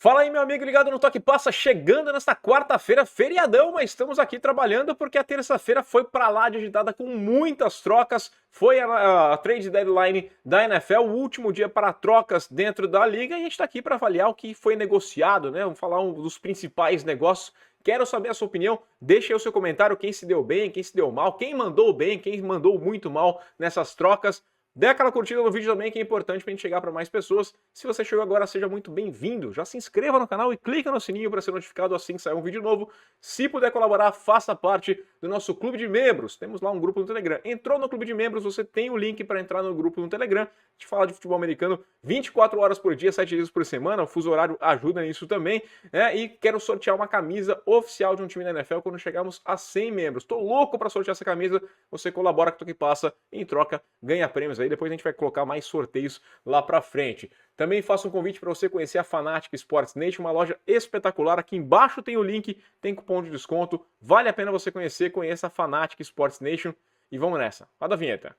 Fala aí, meu amigo ligado no Toque Passa, chegando nesta quarta-feira, feriadão, mas estamos aqui trabalhando porque a terça-feira foi pra lá de agitada com muitas trocas. Foi a trade deadline da NFL, o último dia para trocas dentro da liga, e a gente está aqui para avaliar o que foi negociado, né? Vamos falar um dos principais negócios. Quero saber a sua opinião, deixe aí o seu comentário, quem se deu bem, quem se deu mal, quem mandou bem, quem mandou muito mal nessas trocas. Dê aquela curtida no vídeo também, que é importante para a gente chegar para mais pessoas. Se você chegou agora, seja muito bem-vindo. Já se inscreva no canal e clica no sininho para ser notificado assim que sair um vídeo novo. Se puder colaborar, faça parte do nosso clube de membros. Temos lá um grupo no Telegram. Entrou no clube de membros, você tem o link para entrar no grupo no Telegram. A gente fala de futebol americano 24 horas por dia, 7 dias por semana. O fuso horário ajuda nisso também. E quero sortear uma camisa oficial de um time da NFL quando chegarmos a 100 membros. Estou louco para sortear essa camisa. Você colabora com o que passa, em troca ganha prêmios aí. Depois a gente vai colocar mais sorteios lá pra frente. Também faço um convite para você conhecer a Fanatic Sports Nation, uma loja espetacular. Aqui embaixo tem o link, tem cupom de desconto. Vale a pena você conhecer, conheça a Fanatic Sports Nation. E vamos nessa. Roda a vinheta.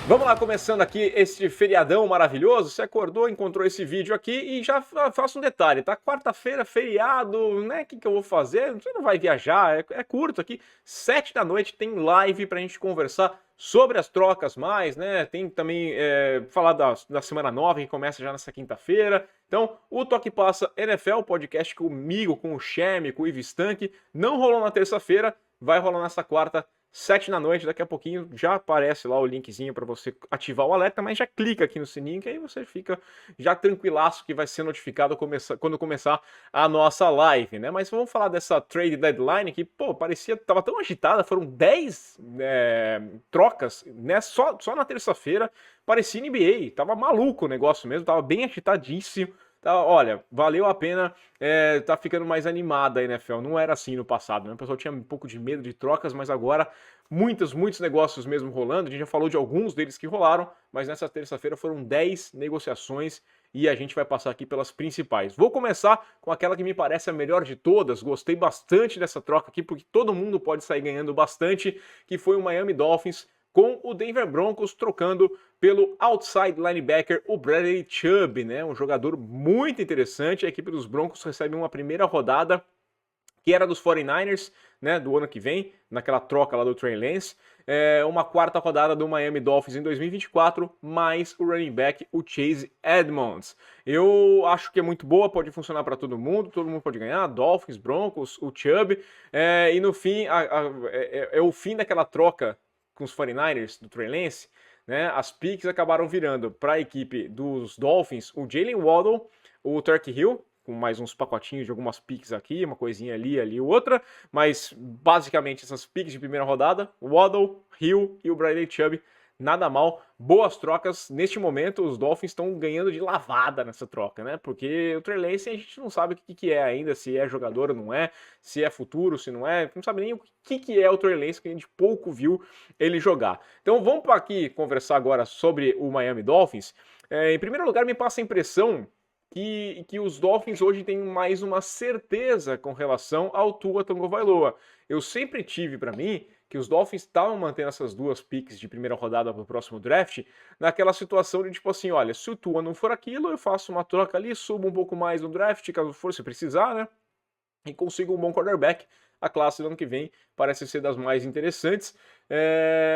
Vamos lá, começando aqui esse feriadão maravilhoso. Você acordou, encontrou esse vídeo aqui e já faço um detalhe, tá? Quarta-feira, feriado, né? O que eu vou fazer? Você não vai viajar, é curto aqui. 7 da noite tem live pra gente conversar sobre as trocas mais, né? Tem também falar da semana 9, que começa já nessa quinta-feira. Então, o Toque Passa NFL, podcast comigo, com o Cheme, com o Ivo Stank, não rolou na terça-feira, vai rolar nessa quarta, 7 da noite, daqui a pouquinho já aparece lá o linkzinho para você ativar o alerta, mas já clica aqui no sininho que aí você fica já tranquilaço que vai ser notificado quando começar a nossa live, né? Mas vamos falar dessa trade deadline que, pô, tava tão agitada, foram 10 trocas, né? Só na terça-feira, parecia NBA, tava maluco o negócio mesmo, tava bem agitadíssimo. Olha, valeu a pena, tá ficando mais animada a NFL, não era assim no passado, né? O pessoal tinha um pouco de medo de trocas, mas agora muitos negócios mesmo rolando, a gente já falou de alguns deles que rolaram, mas nessa terça-feira foram 10 negociações e a gente vai passar aqui pelas principais. Vou começar com aquela que me parece a melhor de todas, gostei bastante dessa troca aqui, porque todo mundo pode sair ganhando bastante, que foi o Miami Dolphins com o Denver Broncos trocando pelo outside linebacker, o Bradley Chubb, né? Um jogador muito interessante. A equipe dos Broncos recebe uma primeira rodada que era dos 49ers, né, do ano que vem, naquela troca lá do Trey Lance. Uma quarta rodada do Miami Dolphins em 2024, mais o running back, o Chase Edmonds. Eu acho que é muito boa, pode funcionar para todo mundo pode ganhar, Dolphins, Broncos, o Chubb. E no fim, é o fim daquela troca com os 49ers do Trey Lance, né? As picks acabaram virando para a equipe dos Dolphins o Jalen Waddle, o Turk Hill, com mais uns pacotinhos de algumas picks aqui, uma coisinha ali outra, mas basicamente essas picks de primeira rodada, Waddle, Hill e o Bradley Chubb, nada mal, boas trocas. Neste momento, os Dolphins estão ganhando de lavada nessa troca, né? Porque o Trey Lance a gente não sabe o que é ainda, se é jogador ou não é, se é futuro, se não é, não sabe nem o que é o Trey Lance, que a gente pouco viu ele jogar. Então vamos aqui conversar agora sobre o Miami Dolphins. Em primeiro lugar, me passa a impressão que os Dolphins hoje têm mais uma certeza com relação ao Tua Tagovailoa. Eu sempre tive para mim que os Dolphins estavam mantendo essas duas picks de primeira rodada para o próximo draft naquela situação de tipo assim, olha, se o Tua não for aquilo, eu faço uma troca ali, subo um pouco mais no draft, caso for, se precisar, né? E consigo um bom quarterback. A classe do ano que vem parece ser das mais interessantes,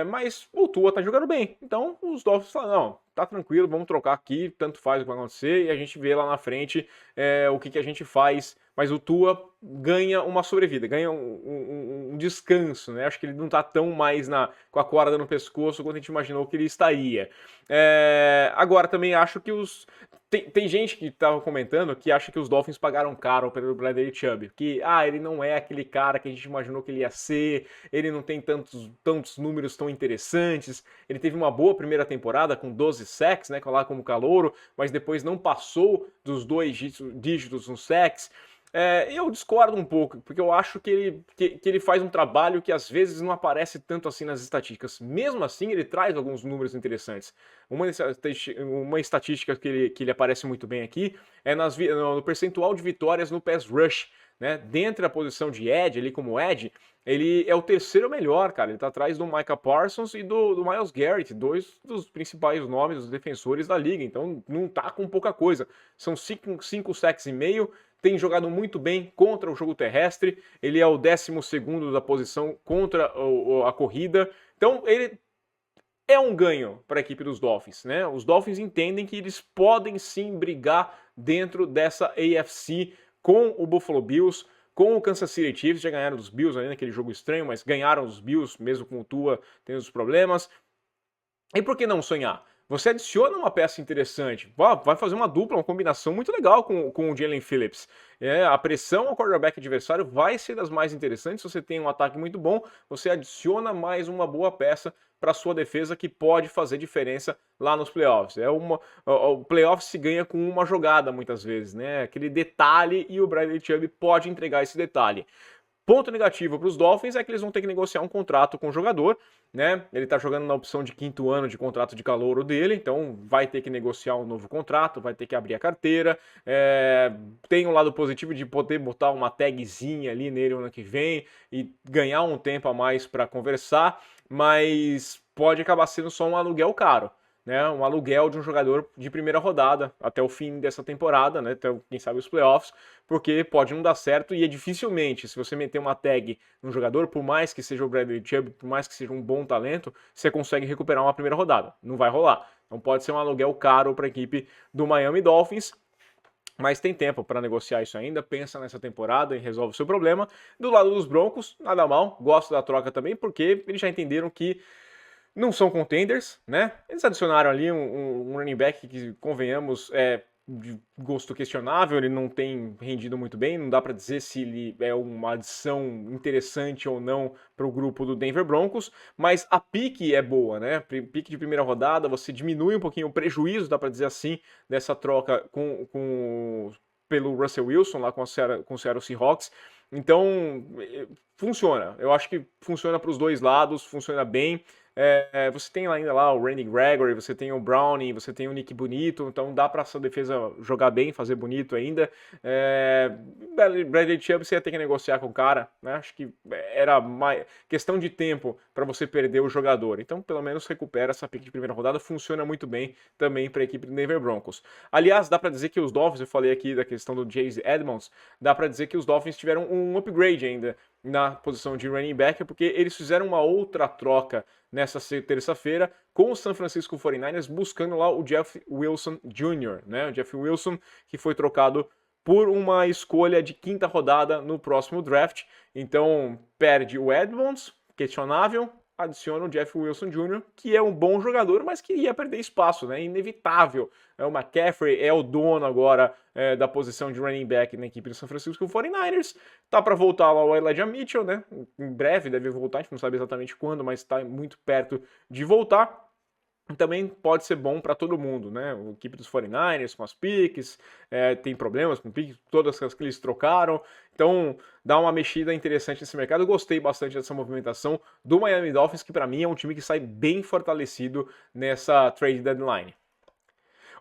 mas o Tua tá jogando bem. Então os Dolphins falam, não, tá tranquilo, vamos trocar aqui, tanto faz o que vai acontecer, e a gente vê lá na frente o que a gente faz. Mas o Tua ganha uma sobrevida, ganha um descanso, né? Acho que ele não tá tão mais com a corda no pescoço quanto a gente imaginou que ele estaria. Agora também acho que tem gente que estava comentando que acha que os Dolphins pagaram caro pelo Bradley Chubb, que ele não é aquele cara que a gente imaginou que ele ia ser, ele não tem tantos números tão interessantes, ele teve uma boa primeira temporada com 12 sacks, né, lá como calouro, mas depois não passou dos 2 dígitos nos sacks. Eu discordo um pouco, porque eu acho que ele faz um trabalho que às vezes não aparece tanto assim nas estatísticas. Mesmo assim, ele traz alguns números interessantes. Uma estatística que ele aparece muito bem aqui é no percentual de vitórias no pass rush. né? Dentro da posição de edge, ali como edge, ele é o terceiro melhor, cara. Ele tá atrás do Micah Parsons e do Myles Garrett, dois dos principais nomes dos defensores da liga. Então não tá com pouca coisa. São 5 sacks e meio, tem jogado muito bem contra o jogo terrestre. Ele é o 12º da posição contra a corrida. Então ele é um ganho para a equipe dos Dolphins, né? Os Dolphins entendem que eles podem sim brigar dentro dessa AFC com o Buffalo Bills, com o Kansas City Chiefs. Já ganharam dos Bills ali naquele jogo estranho, mas ganharam os Bills, mesmo com o Tua tendo os problemas. E por que não sonhar? Você adiciona uma peça interessante, vai fazer uma dupla, uma combinação muito legal com o Jalen Phillips. A pressão ao quarterback adversário vai ser das mais interessantes. Se você tem um ataque muito bom, você adiciona mais uma boa peça para sua defesa que pode fazer diferença lá nos playoffs. O playoff se ganha com uma jogada muitas vezes, né? Aquele detalhe, e o Bradley Chubb pode entregar esse detalhe. Ponto negativo para os Dolphins é que eles vão ter que negociar um contrato com o jogador, né? Ele está jogando na opção de 5º ano de contrato de calouro dele, então vai ter que negociar um novo contrato, vai ter que abrir a carteira. Tem um lado positivo de poder botar uma tagzinha ali nele no ano que vem e ganhar um tempo a mais para conversar, mas pode acabar sendo só um aluguel caro. Né, um aluguel de um jogador de primeira rodada até o fim dessa temporada, né, até quem sabe os playoffs, porque pode não dar certo e é dificilmente, se você meter uma tag no jogador, por mais que seja o Bradley Chubb, por mais que seja um bom talento, você consegue recuperar uma primeira rodada. Não vai rolar. Então pode ser um aluguel caro para a equipe do Miami Dolphins, mas tem tempo para negociar isso ainda. Pensa nessa temporada e resolve o seu problema. Do lado dos Broncos, nada mal, gosto da troca também, porque eles já entenderam que não são contenders, né? Eles adicionaram ali um running back que, convenhamos, é de gosto questionável, ele não tem rendido muito bem, não dá para dizer se ele é uma adição interessante ou não para o grupo do Denver Broncos, mas a pique é boa, né? Pique de primeira rodada, você diminui um pouquinho o prejuízo, dá para dizer assim, dessa troca pelo Russell Wilson lá com o Seattle Seahawks. Então, funciona. Eu acho que funciona para os dois lados, funciona bem. Você tem ainda lá o Randy Gregory, você tem o Browning, você tem o Nick Bonito, então dá para essa defesa jogar bem, fazer bonito ainda. Bradley Chubb você ia ter que negociar com o cara, né? Acho que era mais questão de tempo para você perder o jogador. Então, pelo menos recupera essa pick de primeira rodada, funciona muito bem também para a equipe do Denver Broncos. Aliás, dá para dizer que os Dolphins, eu falei aqui da questão do Chase Edmonds, dá para dizer que os Dolphins tiveram um upgrade ainda na posição de running back, porque eles fizeram uma outra troca nessa terça-feira com o San Francisco 49ers, buscando lá o Jeff Wilson Jr., né? O Jeff Wilson, que foi trocado por uma escolha de 5ª rodada no próximo draft. Então, perde o Edmonds, questionável, adiciona o Jeff Wilson Jr., que é um bom jogador, mas que ia perder espaço, né? Inevitável. O McCaffrey é o dono agora da posição de running back na equipe do San Francisco 49ers. Tá para voltar lá o Elijah Mitchell, né? Em breve deve voltar, a gente não sabe exatamente quando, mas está muito perto de voltar. Também pode ser bom para todo mundo, né? A equipe dos 49ers com as piques, tem problemas com piques, todas as que eles trocaram. Então, dá uma mexida interessante nesse mercado. Eu gostei bastante dessa movimentação do Miami Dolphins, que para mim é um time que sai bem fortalecido nessa trade deadline.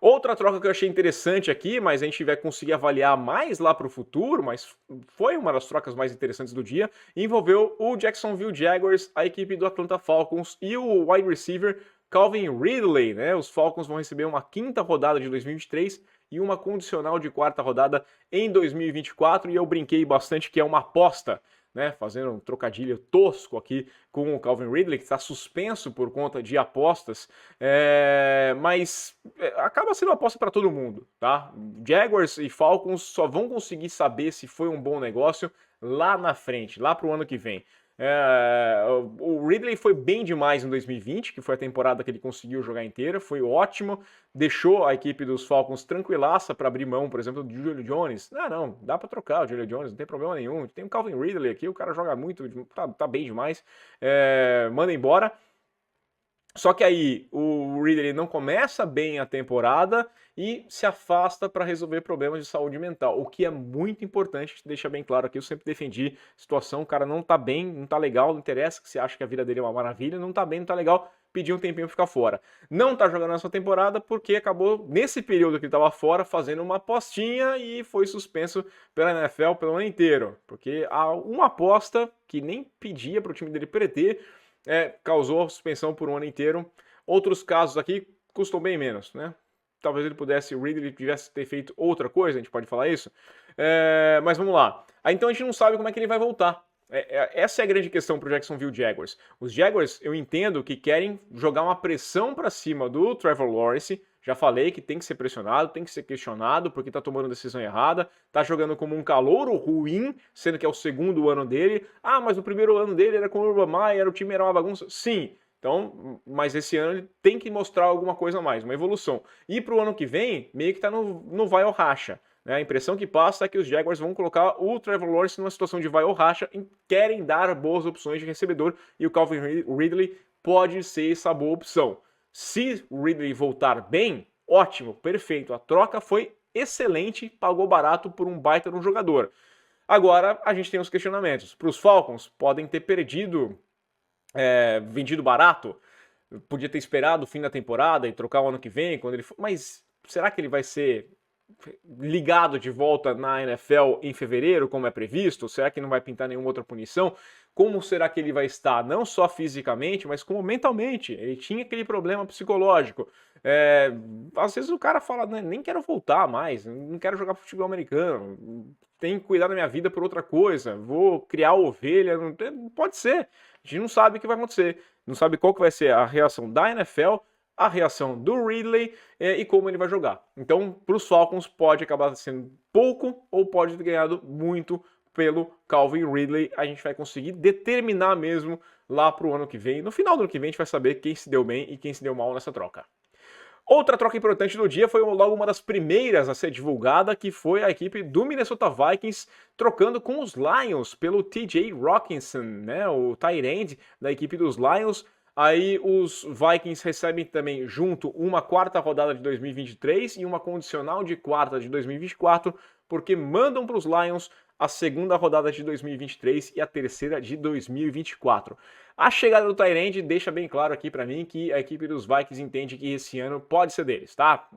Outra troca que eu achei interessante aqui, mas a gente vai conseguir avaliar mais lá para o futuro, mas foi uma das trocas mais interessantes do dia, envolveu o Jacksonville Jaguars, a equipe do Atlanta Falcons e o wide receiver Calvin Ridley, né? Os Falcons vão receber uma 5ª rodada de 2023 e uma condicional de 4ª rodada em 2024, e eu brinquei bastante que é uma aposta, né, fazendo um trocadilho tosco aqui com o Calvin Ridley, que está suspenso por conta de apostas, mas acaba sendo uma aposta para todo mundo, tá? Jaguars e Falcons só vão conseguir saber se foi um bom negócio lá na frente, lá para o ano que vem. O Ridley foi bem demais em 2020, que foi a temporada que ele conseguiu jogar inteira, foi ótimo, deixou a equipe dos Falcons tranquilaça para abrir mão, por exemplo, do Julio Jones. Não, dá para trocar o Julio Jones, não tem problema nenhum. Tem o Calvin Ridley aqui, o cara joga muito, tá bem demais, manda embora. Só que aí o Ridley não começa bem a temporada e se afasta para resolver problemas de saúde mental, o que é muito importante, deixa bem claro aqui, eu sempre defendi situação, o cara não tá bem, não tá legal, não interessa que você acha que a vida dele é uma maravilha, não tá bem, não tá legal, pedir um tempinho pra ficar fora. Não tá jogando nessa temporada porque acabou, nesse período que ele tava fora, fazendo uma apostinha e foi suspenso pela NFL pelo ano inteiro. Porque uma aposta que nem pedia pro time dele perder, causou suspensão por um ano inteiro. Outros casos aqui custam bem menos, né? Talvez ele pudesse, o Ridley tivesse ter feito outra coisa, a gente pode falar isso. Mas vamos lá. Aí então a gente não sabe como é que ele vai voltar. Essa é a grande questão pro Jacksonville Jaguars. Os Jaguars, eu entendo que querem jogar uma pressão para cima do Trevor Lawrence. Já falei que tem que ser pressionado, tem que ser questionado, porque tá tomando decisão errada, tá jogando como um calouro ruim, sendo que é o segundo ano dele. Ah, mas o primeiro ano dele era com o Urban Meyer, o time era uma bagunça. Sim, então, mas esse ano ele tem que mostrar alguma coisa a mais, uma evolução. E pro ano que vem, meio que tá no vai ou racha. Né? A impressão que passa é que os Jaguars vão colocar o Trevor Lawrence numa situação de vai ou racha e querem dar boas opções de recebedor, e o Calvin Ridley pode ser essa boa opção. Se o Ridley voltar bem, ótimo, perfeito. A troca foi excelente, pagou barato por um baita de um jogador. Agora, a gente tem os questionamentos. Para os Falcons, podem ter vendido barato, podia ter esperado o fim da temporada e trocar o ano que vem, quando ele for. Mas será que ele vai ser ligado de volta na NFL em fevereiro, como é previsto? Será que não vai pintar nenhuma outra punição? Como será que ele vai estar, não só fisicamente, mas como mentalmente? Ele tinha aquele problema psicológico. Às vezes o cara fala, nem quero voltar mais, não quero jogar futebol americano, tenho que cuidar da minha vida por outra coisa, vou criar ovelha, não pode ser. A gente não sabe o que vai acontecer, não sabe qual que vai ser a reação da NFL, a reação do Ridley e como ele vai jogar. Então, para os Falcons pode acabar sendo pouco ou pode ter ganhado muito pelo Calvin Ridley. A gente vai conseguir determinar mesmo lá para o ano que vem. No final do ano que vem a gente vai saber quem se deu bem e quem se deu mal nessa troca. Outra troca importante do dia foi logo uma das primeiras a ser divulgada, que foi a equipe do Minnesota Vikings trocando com os Lions pelo TJ Hockenson, né, o tight end da equipe dos Lions. Aí os Vikings recebem também junto uma quarta rodada de 2023 e uma condicional de quarta de 2024, porque mandam para os Lions a segunda rodada de 2023 e a terceira de 2024. A chegada do tight end deixa bem claro aqui para mim que a equipe dos Vikings entende que esse ano pode ser deles, tá?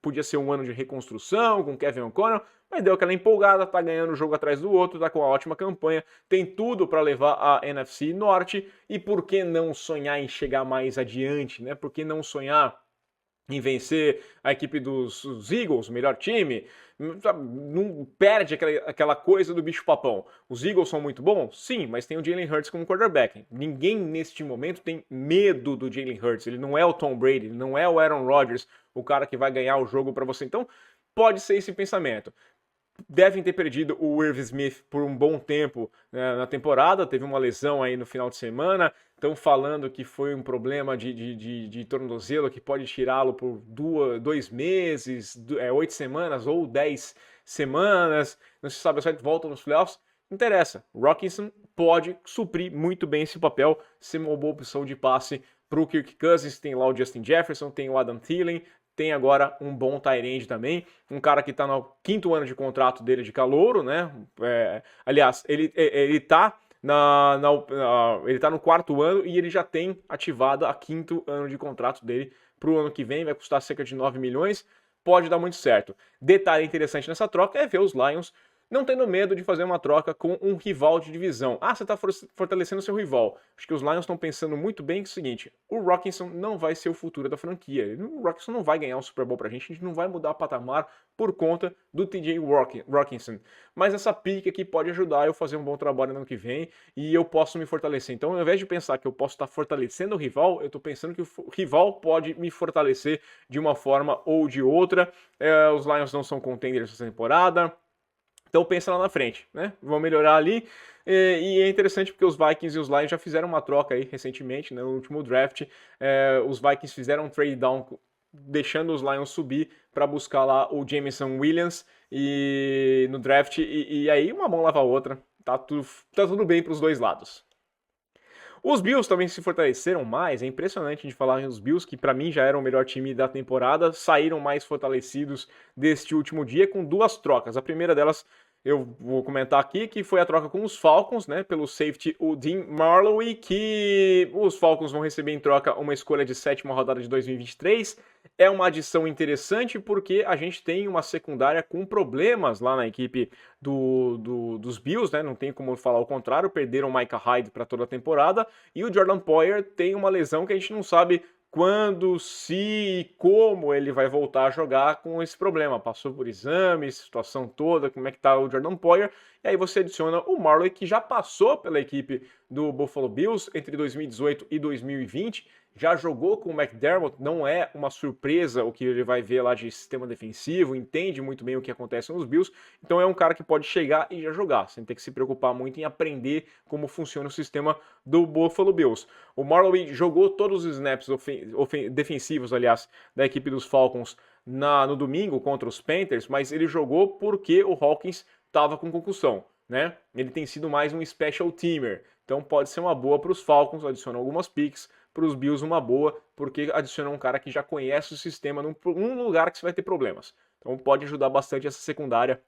Podia ser um ano de reconstrução com Kevin O'Connell, mas deu aquela empolgada, tá ganhando um jogo atrás do outro, tá com uma ótima campanha, tem tudo para levar a NFC Norte, e por que não sonhar em chegar mais adiante, né? Por que não sonhar em vencer a equipe dos Eagles, o melhor time? Não perde aquela coisa do bicho-papão. Os Eagles são muito bons? Sim, mas tem o Jalen Hurts como quarterback. Ninguém neste momento tem medo do Jalen Hurts. Ele não é o Tom Brady, ele não é o Aaron Rodgers, o cara que vai ganhar o jogo para você. Então, pode ser esse pensamento. Devem ter perdido o Irv Smith por um bom tempo, né, na temporada, teve uma lesão aí no final de semana, estão falando que foi um problema de tornozelo que pode tirá-lo por 2 meses, 8 semanas ou 10 semanas, não se sabe se ele volta nos playoffs, não interessa, o Hockenson pode suprir muito bem esse papel, ser uma boa opção de passe para o Kirk Cousins, tem lá o Justin Jefferson, tem o Adam Thielen, tem agora um bom tight end também, um cara que está no 5º ano de contrato dele de calouro, né? Aliás, ele tá ele tá no 4º ano e ele já tem ativado a 5º ano de contrato dele para o ano que vem, vai custar cerca de 9 milhões, pode dar muito certo. Detalhe interessante nessa troca é ver os Lions não tendo medo de fazer uma troca com um rival de divisão. Ah, você está fortalecendo seu rival. Acho que os Lions estão pensando muito bem que é o seguinte, o Hockenson não vai ser o futuro da franquia. O Hockenson não vai ganhar um Super Bowl pra gente não vai mudar o patamar por conta do TJ Hockenson. Mas essa pique aqui pode ajudar eu a fazer um bom trabalho no ano que vem e eu posso me fortalecer. Então, ao invés de pensar que eu posso estar fortalecendo o rival, eu estou pensando que o rival pode me fortalecer de uma forma ou de outra. Os Lions não são contenders essa temporada, então pensa lá na frente, né? Vão melhorar ali. E é interessante porque os Vikings e os Lions já fizeram uma troca aí recentemente, né, no último draft. Os Vikings fizeram um trade down, deixando os Lions subir para buscar lá o Jameson Williams no draft. E aí uma mão lava a outra. Tá tudo bem para os dois lados. Os Bills também se fortaleceram mais, é impressionante de falar os Bills, que para mim já eram o melhor time da temporada, saíram mais fortalecidos deste último dia com 2 trocas. A primeira delas eu vou comentar aqui que foi a troca com os Falcons, né, pelo safety o Dean Marlowe, que os Falcons vão receber em troca uma escolha de 7ª rodada de 2023. É uma adição interessante porque a gente tem uma secundária com problemas lá na equipe dos Bills, né? Não tem como falar o contrário, perderam o Micah Hyde para toda a temporada e o Jordan Poyer tem uma lesão que a gente não sabe quando, se e como ele vai voltar a jogar com esse problema. Passou por exames, situação toda, como é que tá o Jordan Poyer, e aí você adiciona o Marley, que já passou pela equipe do Buffalo Bills entre 2018 e 2020, já jogou com o McDermott, não é uma surpresa o que ele vai ver lá de sistema defensivo, entende muito bem o que acontece nos Bills, então é um cara que pode chegar e já jogar, sem ter que se preocupar muito em aprender como funciona o sistema do Buffalo Bills. O Marley jogou todos os snaps defensivos, aliás, da equipe dos Falcons no domingo contra os Panthers, mas ele jogou porque o Hawkins estava com concussão, né? Ele tem sido mais um special teamer, então pode ser uma boa para os Falcons, adiciona algumas picks, para os Bills uma boa, porque adiciona um cara que já conhece o sistema num lugar que você vai ter problemas. Então pode ajudar bastante essa secundária,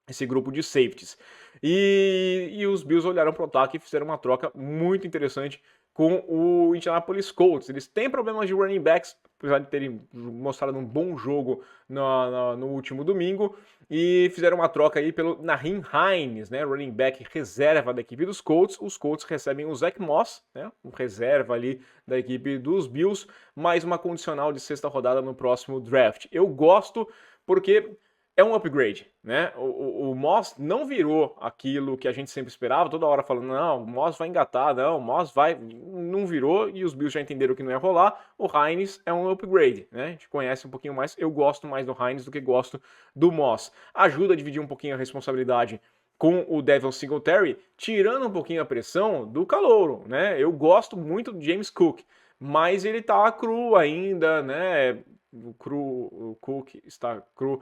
esse grupo de safeties. E os Bills olharam para o ataque e fizeram uma troca muito interessante com o Indianapolis Colts. Eles têm problemas de running backs, apesar de terem mostrado um bom jogo no último domingo, e fizeram uma troca aí pelo Nyheim Hines, né, running back reserva da equipe dos Colts. Os Colts recebem o Zach Moss, né, um reserva ali da equipe dos Bills, mais uma condicional de 6ª rodada no próximo draft. Eu gosto porque é um upgrade, né? O Moss não virou aquilo que a gente sempre esperava, toda hora falando, não, o Moss vai engatar, não, o Moss vai... Não virou e os Bills já entenderam que não ia rolar. O Hines é um upgrade, né? A gente conhece um pouquinho mais, eu gosto mais do Hines do que gosto do Moss. Ajuda a dividir um pouquinho a responsabilidade com o Devin Singletary, tirando um pouquinho a pressão do calouro, né? Eu gosto muito do James Cook, mas ele tá cru ainda, né? O Cook está cru,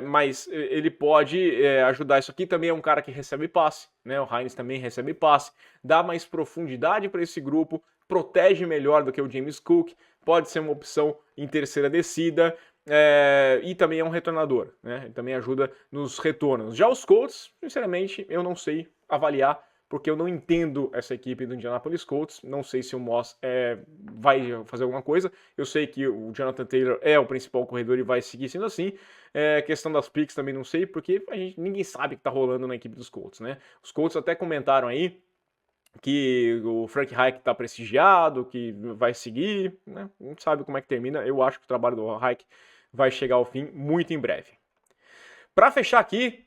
mas ele pode ajudar isso aqui. Também é um cara que recebe passe, né? O Hines também recebe passe, dá mais profundidade para esse grupo, protege melhor do que o James Cook, pode ser uma opção em terceira descida, e também é um retornador, né? Ele também ajuda nos retornos. Já os Colts, sinceramente, eu não sei avaliar, porque eu não entendo essa equipe do Indianapolis Colts, não sei se o Moss vai fazer alguma coisa, eu sei que o Jonathan Taylor é o principal corredor e vai seguir sendo assim, questão das picks também não sei, porque ninguém sabe o que tá rolando na equipe dos Colts, né? Os Colts até comentaram aí que o Frank Reich está prestigiado, que vai seguir, né? Não sabe como é que termina, eu acho que o trabalho do Reich vai chegar ao fim muito em breve. Para fechar aqui,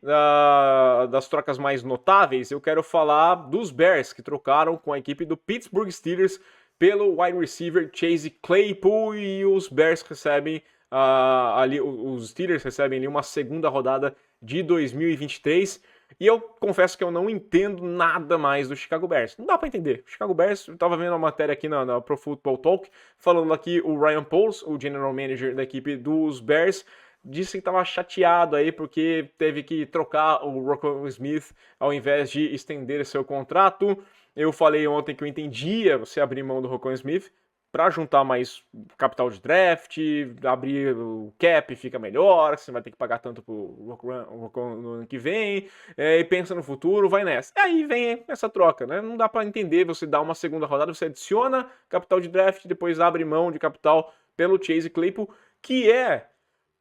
das trocas mais notáveis, eu quero falar dos Bears, que trocaram com a equipe do Pittsburgh Steelers pelo wide receiver Chase Claypool, e os Bears recebem ali, os Steelers recebem ali uma 2ª rodada de 2023, e eu confesso que eu não entendo nada mais do Chicago Bears. Não dá para entender. O Chicago Bears, eu tava vendo uma matéria aqui na Pro Football Talk, falando aqui o Ryan Poles, o general manager da equipe dos Bears, disse que estava chateado aí porque teve que trocar o Roquan Smith ao invés de estender seu contrato. Eu falei ontem que eu entendia você abrir mão do Roquan Smith para juntar mais capital de draft, abrir o cap fica melhor, você vai ter que pagar tanto pro Roquan no ano que vem, e pensa no futuro, vai nessa. Aí vem essa troca, né? Não dá para entender, você dá uma 2ª rodada, você adiciona capital de draft, depois abre mão de capital pelo Chase Claypool, que é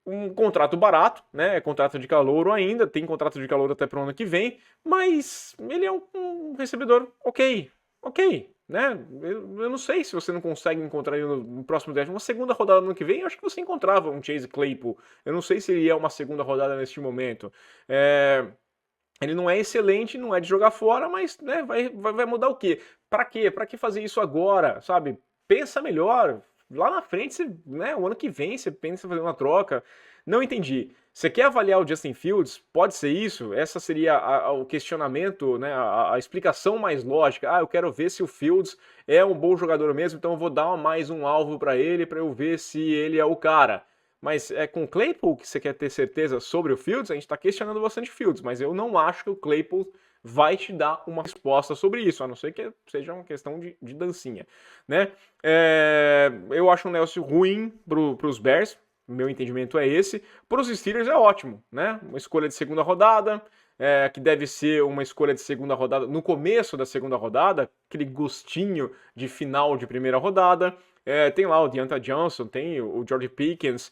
um contrato barato, né? É contrato de calouro ainda, tem contrato de calouro até pro ano que vem, mas ele é um recebedor ok, né? Eu não sei se você não consegue encontrar ele no próximo draft. Uma 2ª rodada no ano que vem, eu acho que você encontrava um Chase Claypool. Eu não sei se ele é uma 2ª rodada neste momento. Ele não é excelente, não é de jogar fora, mas né, vai mudar o quê? Pra quê? Pra que fazer isso agora, sabe? Pensa melhor. Lá na frente, né, o ano que vem, você pensa em fazer uma troca. Não entendi. Você quer avaliar o Justin Fields? Pode ser isso? Essa seria o questionamento, né, a explicação mais lógica. Eu quero ver se o Fields é um bom jogador mesmo, então eu vou dar mais um alvo para ele, para eu ver se ele é o cara. Mas é com o Claypool que você quer ter certeza sobre o Fields? A gente está questionando bastante o Fields, mas eu não acho que o Claypool vai te dar uma resposta sobre isso, a não ser que seja uma questão de dancinha, né? Eu acho um negócio ruim para os Bears, meu entendimento é esse. Para os Steelers é ótimo, né? Uma escolha de segunda rodada, que deve ser uma escolha de segunda rodada no começo da segunda rodada, aquele gostinho de final de primeira rodada. Tem lá o Deontay Johnson, tem o George Pickens,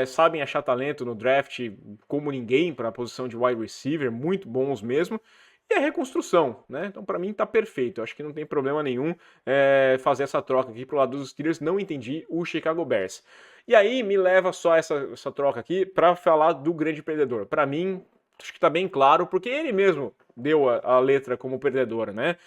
sabem achar talento no draft como ninguém para a posição de wide receiver, muito bons mesmo. E a reconstrução, né? Então, para mim, tá perfeito. Acho que não tem problema nenhum fazer essa troca aqui pro lado dos Steelers. Não entendi o Chicago Bears. E aí me leva só essa troca aqui para falar do grande perdedor. Para mim, acho que tá bem claro, porque ele mesmo deu a letra como perdedor, né?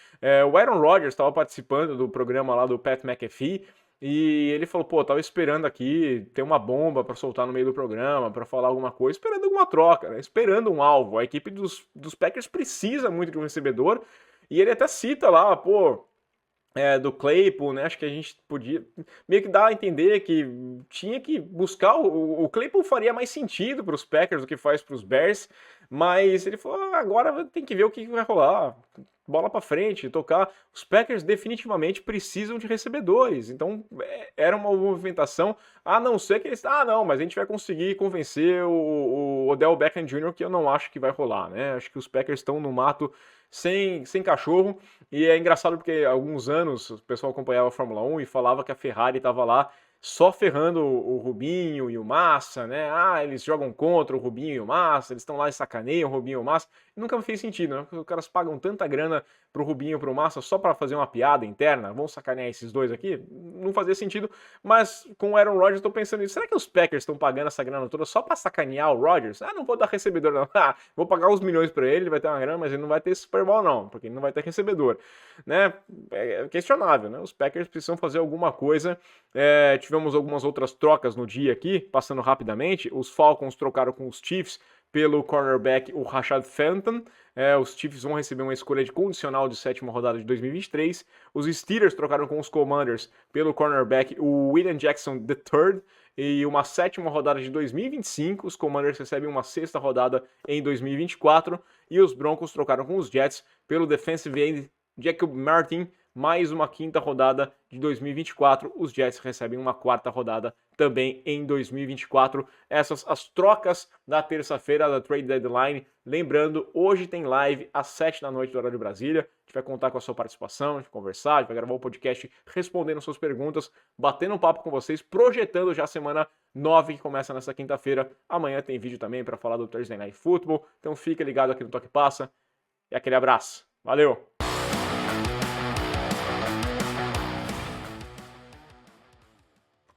O Aaron Rodgers estava participando do programa lá do Pat McAfee. E ele falou, pô, tava esperando aqui ter uma bomba para soltar no meio do programa, para falar alguma coisa, esperando alguma troca, né? Esperando um alvo. A equipe dos Packers precisa muito de um recebedor, e ele até cita lá, pô, do Claypool, né? Acho que a gente podia meio que dar a entender que tinha que buscar o Claypool faria mais sentido para os Packers do que faz para os Bears, mas ele falou, agora tem que ver o que vai rolar. Bola para frente, tocar. Os Packers definitivamente precisam de recebedores. Então era uma movimentação, a não ser que eles. Ah, não, mas a gente vai conseguir convencer o Odell Beckham Jr., que eu não acho que vai rolar, né? Acho que os Packers estão no mato sem cachorro. E é engraçado porque há alguns anos o pessoal acompanhava a Fórmula 1 e falava que a Ferrari estava lá só ferrando o Rubinho e o Massa, né? Ah, eles jogam contra o Rubinho e o Massa, eles estão lá e sacaneiam o Rubinho e o Massa. Nunca fez sentido, né? Os caras pagam tanta grana pro Rubinho e pro Massa só para fazer uma piada interna, vão sacanear esses dois aqui? Não fazia sentido, mas com o Aaron Rodgers eu tô pensando nisso. Será que os Packers estão pagando essa grana toda só para sacanear o Rodgers? Ah, não vou dar recebedor não. Ah, vou pagar uns milhões para ele vai ter uma grana, mas ele não vai ter Super Bowl não, porque ele não vai ter recebedor, né? É questionável, né? Os Packers precisam fazer alguma coisa. Tivemos algumas outras trocas no dia aqui, passando rapidamente. Os Falcons trocaram com os Chiefs pelo cornerback, o Rashad Fenton. Os Chiefs vão receber uma escolha de condicional de 7ª rodada de 2023. Os Steelers trocaram com os Commanders pelo cornerback, o William Jackson III, e uma 7ª rodada de 2025. Os Commanders recebem uma 6ª rodada em 2024. E os Broncos trocaram com os Jets pelo defensive end Jacob Martin, mais uma 5ª rodada de 2024. Os Jets recebem uma 4ª rodada também em 2024. Essas as trocas da terça-feira da Trade Deadline. Lembrando, hoje tem live às 7 da noite do horário de Brasília. A gente vai contar com a sua participação, a gente vai conversar, a gente vai gravar um podcast respondendo suas perguntas, batendo um papo com vocês, projetando já a semana 9 que começa nessa quinta-feira. Amanhã tem vídeo também para falar do Thursday Night Football. Então fica ligado aqui no Toque Passa. E aquele abraço. Valeu!